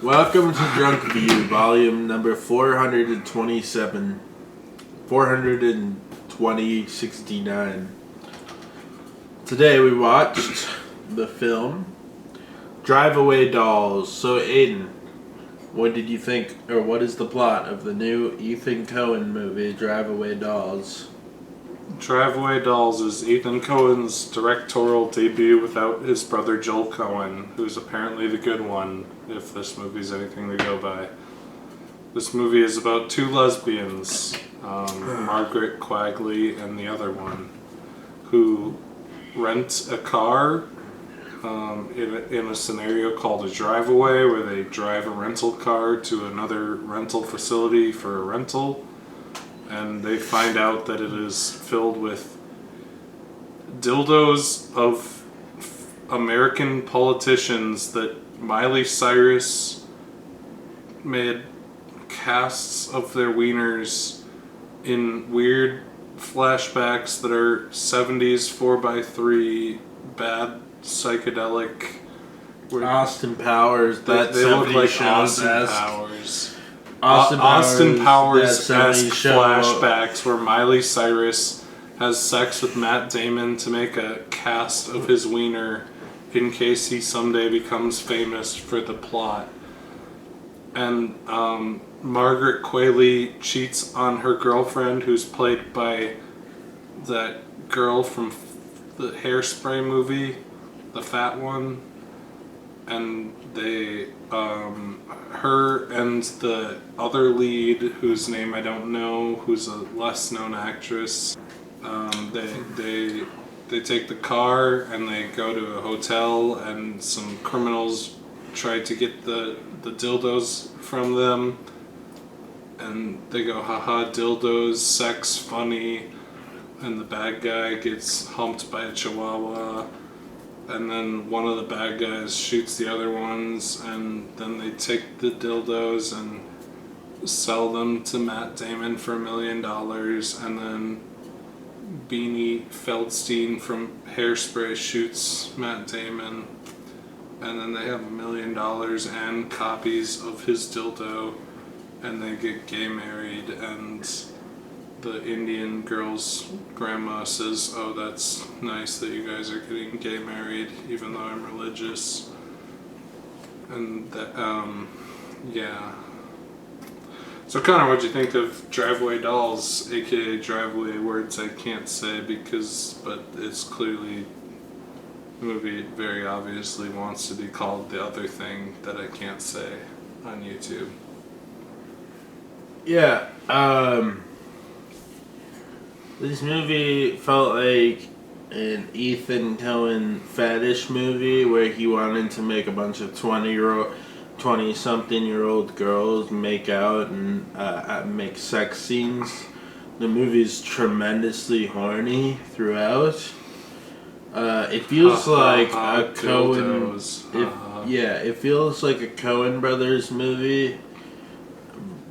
Welcome to Drunkview, volume number 427. 469. Today we watched the film Drive Away Dolls. So Aiden, what did you think, or what is the plot of the new Ethan Coen movie, Drive Away Dolls? Drive Away Dolls is Ethan Coen's directorial debut without his brother Joel Coen, who's apparently the good one, if this movie's anything to go by. This movie is about two lesbians, Margaret Quagley and the other one, who rent a car in a scenario called a drive-away, where they drive a rental car to another rental facility for a rental. And they find out that it is filled with dildos of American politicians that Miley Cyrus made casts of their wieners in weird flashbacks that are 70s 4x3 bad psychedelic. Austin Powers, that they look like Austin Powers. Austin Powers-esque flashbacks where Miley Cyrus has sex with Matt Damon to make a cast of his wiener in case he someday becomes famous for the plot. And Margaret Qualley cheats on her girlfriend, who's played by that girl from the Hairspray movie, the fat one. And they, her and the other lead, whose name I don't know, who's a less known actress, they take the car and they go to a hotel, and some criminals try to get the dildos from them, and they go, haha, dildos, sex, funny, and the bad guy gets humped by a chihuahua. And then one of the bad guys shoots the other ones, and then they take the dildos and sell them to Matt Damon for $1 million, and then Beanie Feldstein from Hairspray shoots Matt Damon, and then they have $1 million and copies of his dildo, and they get gay married, and the Indian girl's grandma says, "Oh, that's nice that you guys are getting gay married, even though I'm religious." And that, yeah. So Connor, what'd you think of Drive Away Dolls, aka Drive Away words I can't say but it's clearly, the movie very obviously wants to be called the other thing that I can't say on YouTube. Yeah, this movie felt like an Ethan Coen fetish movie where he wanted to make a bunch of 20-something-year-old girls make out and make sex scenes. The movie's tremendously horny throughout. It feels like a Coen. It feels like a Coen Brothers movie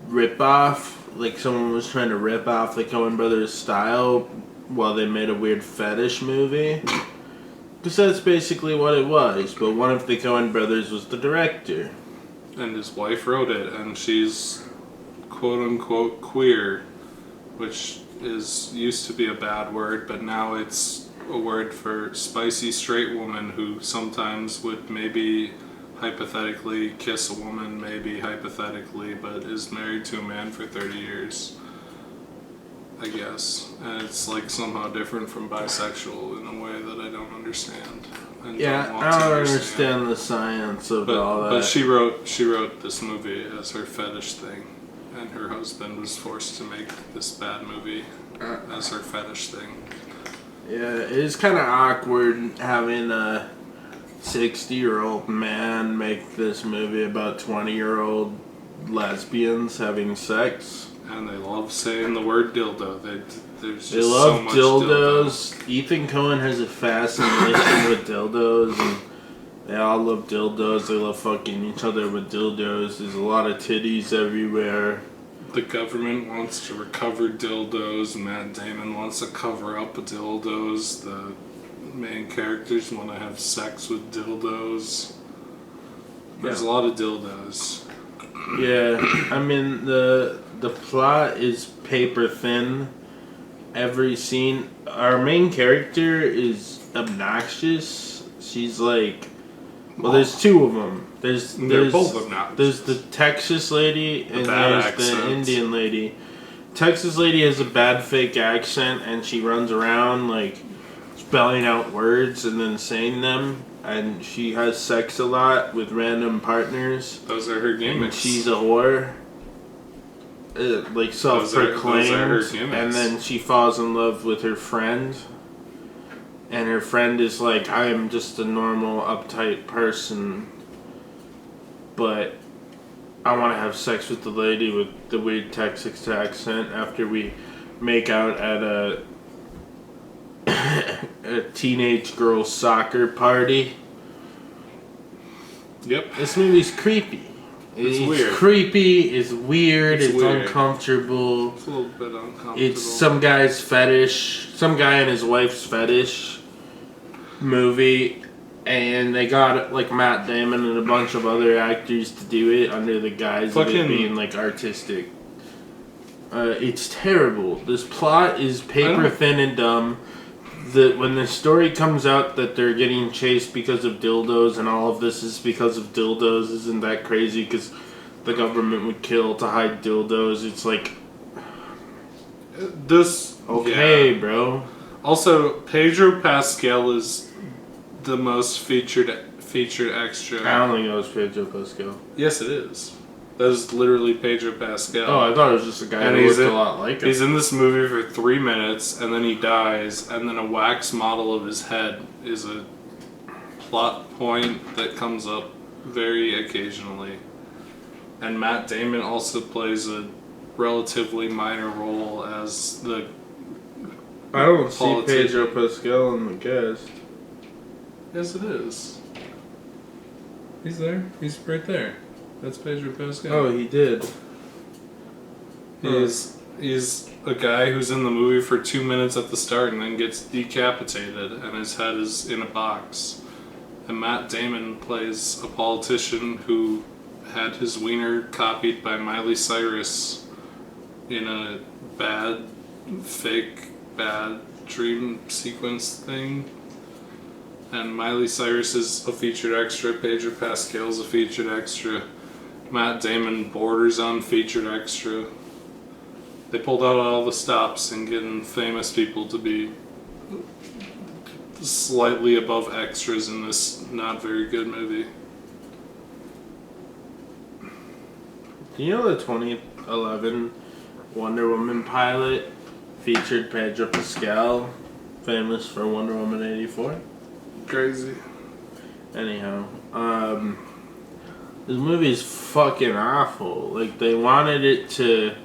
ripoff. Like someone was trying to rip off the Coen Brothers style while they made a weird fetish movie. Because that's basically what it was. But one of the Coen Brothers was the director. And his wife wrote it, and she's quote-unquote queer, which used to be a bad word, but now it's a word for spicy straight woman who sometimes would maybe hypothetically kiss a woman, maybe hypothetically, but is married to a man for 30 years, I guess. And it's like somehow different from bisexual in a way that I don't understand. I don't understand the science of all that. But she wrote this movie as her fetish thing, and her husband was forced to make this bad movie as her fetish thing. Yeah, it is kind of awkward having a 60-year-old man make this movie about 20-year-old lesbians having sex. And they love saying the word dildo. They love so much dildos. Ethan Coen has a fascination with dildos, and they all love dildos. They love fucking each other with dildos. There's a lot of titties everywhere. The government wants to recover dildos. Matt Damon wants to cover up dildos. The main characters want to have sex with dildos. There's a lot of dildos. Yeah, I mean the plot is paper thin. Every scene, our main character is obnoxious. She's like, well, there's two of them. They're both obnoxious. There's the Texas lady and there's the Indian lady. Texas lady has a bad fake accent and she runs around like spelling out words and then saying them. And she has sex a lot with random partners. Those are her gimmicks. And she's a whore. Like self-proclaimed. And then she falls in love with her friend. And her friend is like, I am just a normal, uptight person. But I want to have sex with the lady with the weird Texas accent after we make out at a teenage girl soccer party. Yep. This movie's creepy. It's weird. Creepy, it's weird, it's weird. Uncomfortable. It's a little bit uncomfortable. It's some guy's fetish, some guy and his wife's fetish movie, and they got like Matt Damon and a bunch of other actors to do it under the guise of it being like artistic. It's terrible. This plot is paper thin and dumb. When the story comes out that they're getting chased because of dildos and all of this is because of dildos, isn't that crazy? Because the government would kill to hide dildos. It's like, bro. Also, Pedro Pascal is the most featured extra. I don't think it was Pedro Pascal. Yes, it is. That is literally Pedro Pascal. Oh, I thought it was just a guy who looked a lot like him. He's in this movie for 3 minutes, and then he dies, and then a wax model of his head is a plot point that comes up very occasionally. And Matt Damon also plays a relatively minor role as the I don't see Pedro Pascal in the cast. Yes, it is. He's there. He's right there. That's Pedro Pascal. Oh, he did. He's a guy who's in the movie for 2 minutes at the start and then gets decapitated and his head is in a box. And Matt Damon plays a politician who had his wiener copied by Miley Cyrus in a fake dream sequence thing. And Miley Cyrus is a featured extra, Pedro Pascal's a featured extra. Matt Damon borders on featured extra. They pulled out all the stops and getting famous people to be slightly above extras in this not very good movie. Do you know the 2011 Wonder Woman pilot featured Pedro Pascal, famous for Wonder Woman 84? Crazy. Anyhow, this movie is fucking awful. Like, they wanted it to...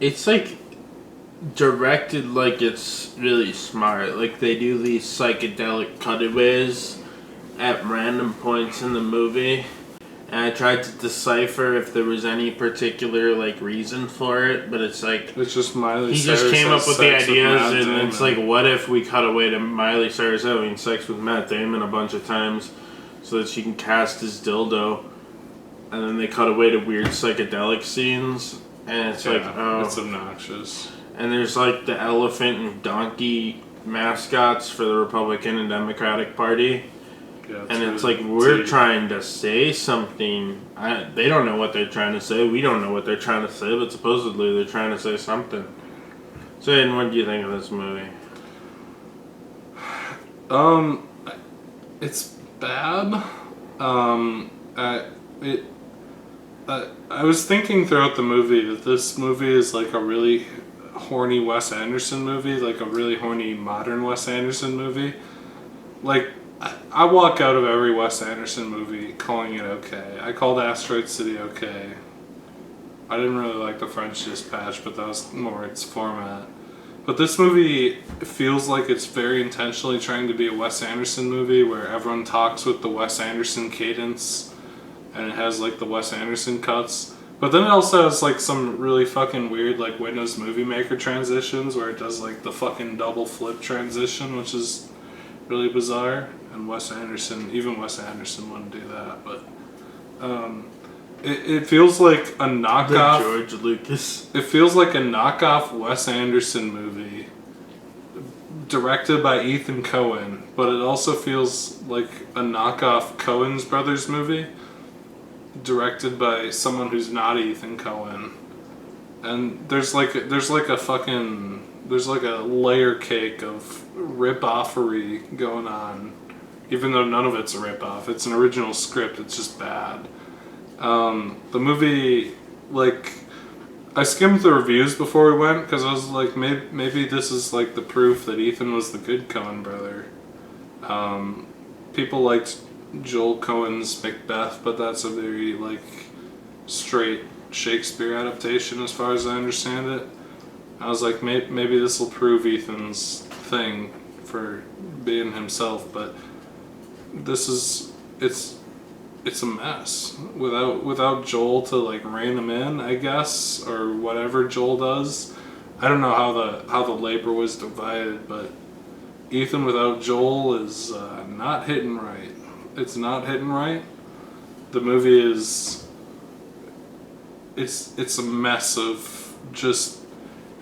It's, like, directed like it's really smart. Like, they do these psychedelic cutaways at random points in the movie. And I tried to decipher if there was any particular, like, reason for it. But it's like... It's just Miley Cyrus. He just came up with the ideas, and it's like, what if we cut away to Miley Cyrus having sex with Matt Damon a bunch of times so that she can cast his dildo, and then they cut away to weird psychedelic scenes, and it's like, oh, it's obnoxious. And there's like the elephant and donkey mascots for the Republican and Democratic Party, and it's like, we're trying to say something. They don't know what they're trying to say. We don't know what they're trying to say, but supposedly they're trying to say something. So, Aiden, what do you think of this movie? It's bad. I was thinking throughout the movie that this movie is like a really horny Wes Anderson movie, like a really horny modern Wes Anderson movie. Like, I walk out of every Wes Anderson movie calling it okay. I called Asteroid City okay. I didn't really like The French Dispatch, but that was more its format. But this movie feels like it's very intentionally trying to be a Wes Anderson movie where everyone talks with the Wes Anderson cadence and it has like the Wes Anderson cuts. But then it also has like some really fucking weird like Windows Movie Maker transitions where it does like the fucking double flip transition, which is really bizarre. and Wes Anderson wouldn't do that, but it feels like a knockoff. George Lucas. It feels like a knockoff Wes Anderson movie, directed by Ethan Coen, but it also feels like a knockoff Coen's Brothers movie, directed by someone who's not Ethan Coen. And there's like a layer cake of rip-offery going on, even though none of it's a rip-off. It's an original script. It's just bad. The movie, like, I skimmed the reviews before we went because I was like, maybe this is like the proof that Ethan was the good Coen brother. People liked Joel Coen's Macbeth, but that's a very like straight Shakespeare adaptation as far as I understand it. I was like, maybe this will prove Ethan's thing for being himself, but it's a mess without Joel to like rein him in, I guess, or whatever Joel does. I don't know how the labor was divided, but Ethan without Joel is not hitting right. It's not hitting right. The movie is it's a mess of just.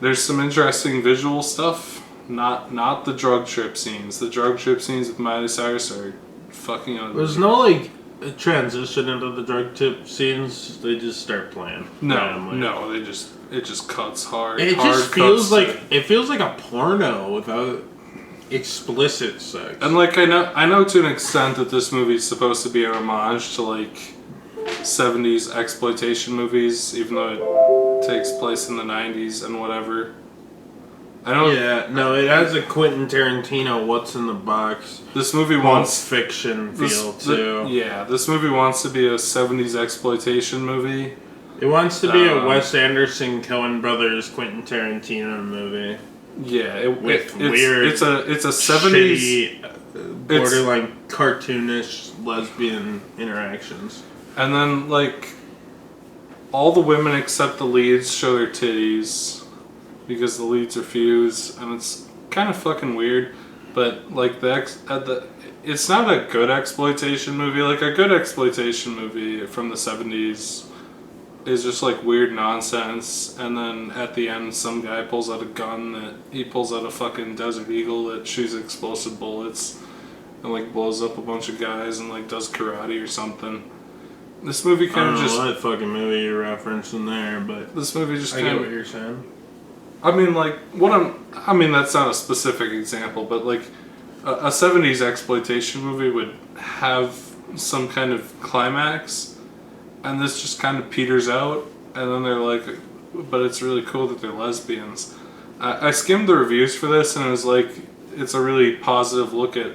There's some interesting visual stuff. Not the drug trip scenes. The drug trip scenes with Miley Cyrus are fucking ugly. There's no like a transition into the drug trip scenes. They just start playing. No, it just cuts hard. It just feels like a porno without explicit sex. And like I know to an extent that this movie is supposed to be an homage to like 70s exploitation movies, even though it takes place in the 90s and whatever. I know. Yeah, no, it has a Quentin Tarantino "What's in the Box." This movie wants fiction feel too. This movie wants to be a 70s exploitation movie. It wants to be a Wes Anderson, Coen Brothers, Quentin Tarantino movie. Yeah, it's weird. It's a 70s borderline cartoonish lesbian interactions. And then like all the women except the leads show their titties because the leads are fused, and it's kind of fucking weird. But like it's not a good exploitation movie. Like a good exploitation movie from the 70s is just like weird nonsense, and then at the end some guy pulls out a fucking Desert Eagle that shoots explosive bullets and like blows up a bunch of guys and like does karate or something. This movie kind of just... I don't know what fucking movie you're referencing there, but... This movie just kind of... I get what you're saying. I mean, like, that's not a specific example, but like a 70s exploitation movie would have some kind of climax, and this just kind of peters out, and then they're like, but it's really cool that they're lesbians. I skimmed the reviews for this, and it was like, it's a really positive look at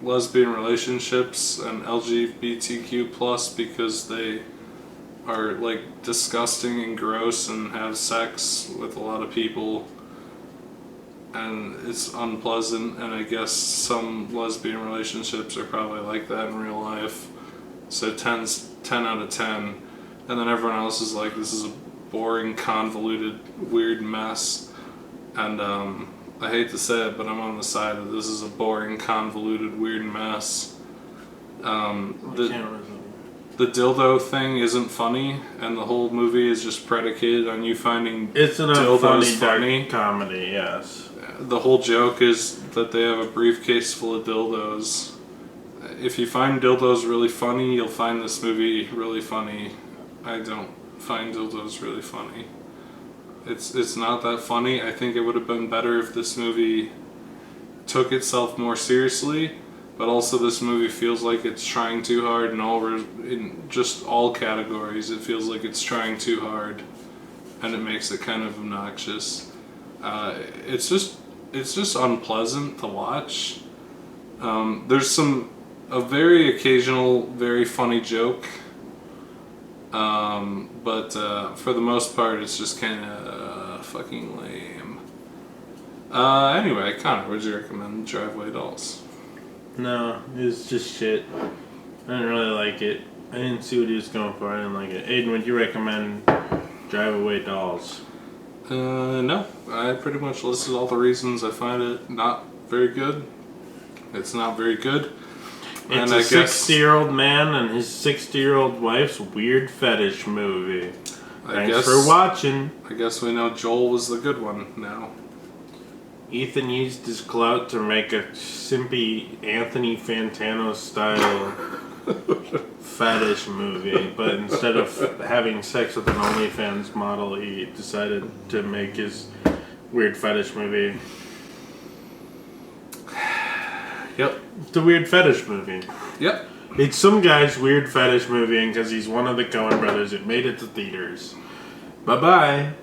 lesbian relationships and LGBTQ+ because they are like disgusting and gross and have sex with a lot of people, and it's unpleasant, and I guess some lesbian relationships are probably like that in real life, so 10 out of 10, and then everyone else is like, this is a boring, convoluted, weird mess, and I hate to say it, but I'm on the side of this is a boring, convoluted, weird mess. The dildo thing isn't funny, and the whole movie is just predicated on you finding dildos funny. Comedy, yes. The whole joke is that they have a briefcase full of dildos. If you find dildos really funny, you'll find this movie really funny. I don't find dildos really funny. It's not that funny. I think it would have been better if this movie took itself more seriously, but also this movie feels like it's trying too hard in just all categories. It feels like it's trying too hard, and it makes it kind of obnoxious. It's just unpleasant to watch. There's a very occasional, very funny joke, but for the most part, it's just kind of fucking lame. Anyway, Connor, would you recommend Driveway Dolls? No, it's just shit. I didn't really like it. I didn't see what he was going for. I didn't like it. Aiden, would you recommend Driveway Dolls? No. I pretty much listed all the reasons I find it not very good. It's not very good. It's a 60-year-old man and his 60-year-old wife's weird fetish movie. Thanks for watching. I guess we know Joel was the good one now. Ethan used his clout to make a simpy Anthony Fantano style fetish movie, but instead of having sex with an OnlyFans model, he decided to make his weird fetish movie. Yep. It's a weird fetish movie. Yep. It's some guy's weird fetish movie, and because he's one of the Coen brothers, it made it to theaters. Bye-bye.